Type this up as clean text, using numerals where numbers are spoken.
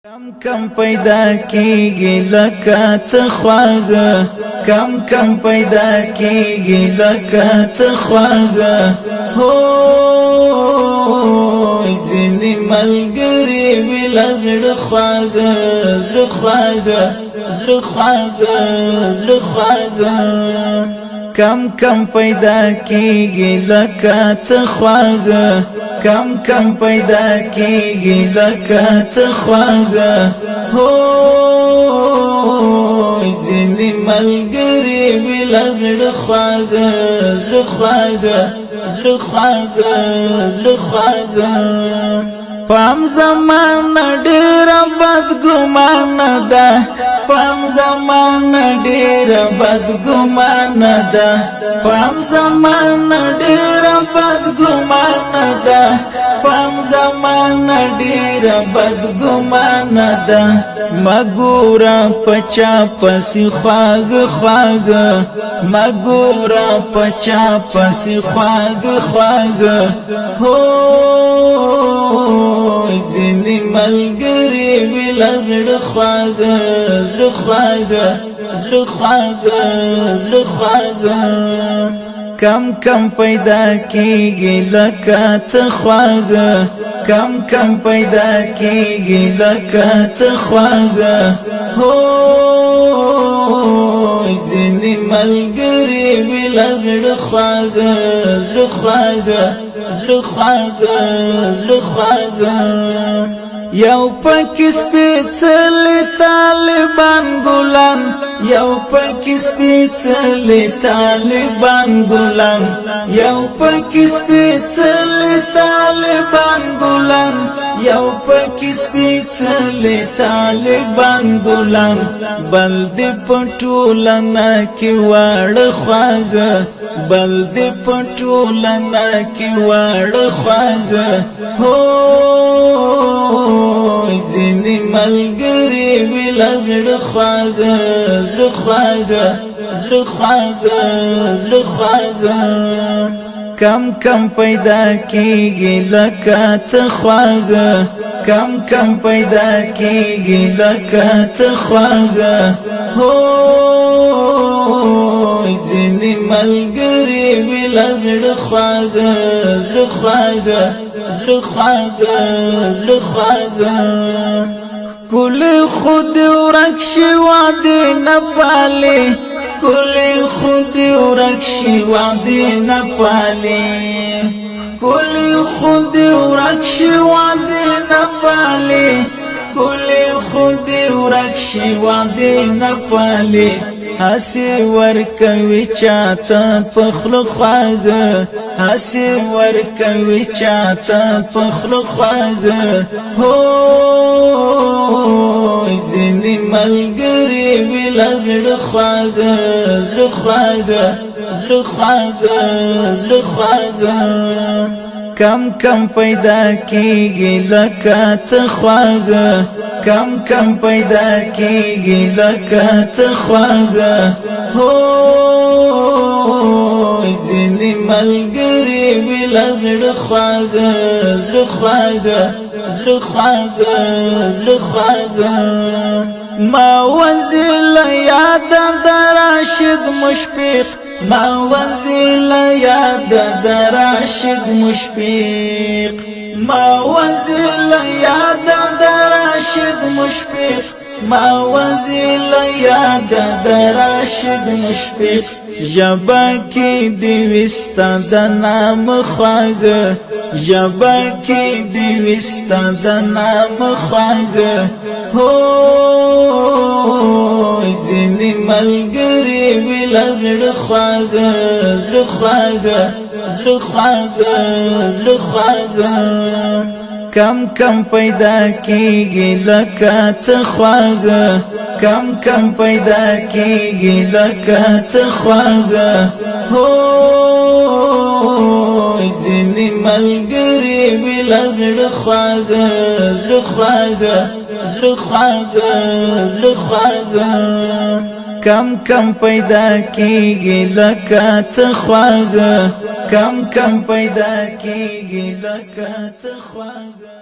کم کم پیدا کیږي لکه ته خواږه کم کم پیدا کیږي لکه ته خواږه هو ځینې ملګري ویل زړه خواږه زړه خواږه زړه خواږه زړه خواږه کم کم پیدا کیږي لکه ته خواږه کم کم پیدا کیږي لکه ته خواږه هو ځینې ملګري ویل زړه خواږه زړه خواږه زړه خواږه زړه خواږه پام زمانه ډېر بدګمانه ده پام زمانه ډېر بدګمانه ده پام زمانه ډېر بدګمانه ده پام زمانه ډېر بدګمانه ده مګورا پچا پسې خواږه خواږه مګورا پچا پسې خواږه خواږه هو ځینې ملګري ویل زړه خواږه زړه خواږه زړه خواږه زړه خواږه کم کم پیدا کیږي لکه ته خواږه کم کم پیدا کیږي لکه ته خواږه هو ځینې ملګري ویل زړه خواږه زړه خواږه زړه خواږه زړه خواږه یو پکې سپېڅلي طالبان ګلان یو پکې سپېڅلي طالبان ګلان یو پکې سپېڅلي طالبان ګلان یو پکې سپېڅلي طالبان ګلان بل دې پټولنا کې واړه خواږه بل دې پټولنا کې واړه خواږه هو ځینې ملګري ویل زړه خواږه زړه خواږه زړه خواږه زړه خواږه کم کم پیدا کیږي لکه ته خواږه کم کم پیدا کیږي لکه ته خواږه هو ځینې ملګري ویل زړه خواږه زړه خواږه زړه خواږه زړه خواږه کل خود ورک شوادي نه پالي کل خود ورک شوادي نه پالي کل خود ورک شوادي نه پالي کل خود ورک شوادي نه پالي هسي ورکوي چاته پخلو خواږه هسي ورکوي چاته پخلو خواږه هو ځینې ملګري ویل زړه خواږه زړه خواږه زړه خواږه زړه خواږه کم کم پیدا کیږي لکه ته خواږه کم کم پیدا کیږي لکه ته خواږه هو ځینې ملګري ویل زړه خواږه زړه خواږه زړه خواږه زړه خواږه ما وزیل یاد دراشد مشفق ما وزیل یاد دراشد مشفق ما وزیل یاد دراشد مشفق ما وزیل یاد دراشد مشفق جبا کی دی وستا د نام خواږه جبا کی دی وستا د نام خواږه هو ځینې ملګري ویل زړه خواږه زړه خواږه زړه خواږه زړه خواږه کم کم پیدا کیږي لکه ته خواږه کم کم پیدا کیږي لکه ته خواږه هو ځینې ملګري ویل زړه خواږه زړه خواږه زړه خواږه زړه خواږه کم کم پیدا کیږي لکه ته خواږه کم کم پیدا کیږي لکه ته خواږه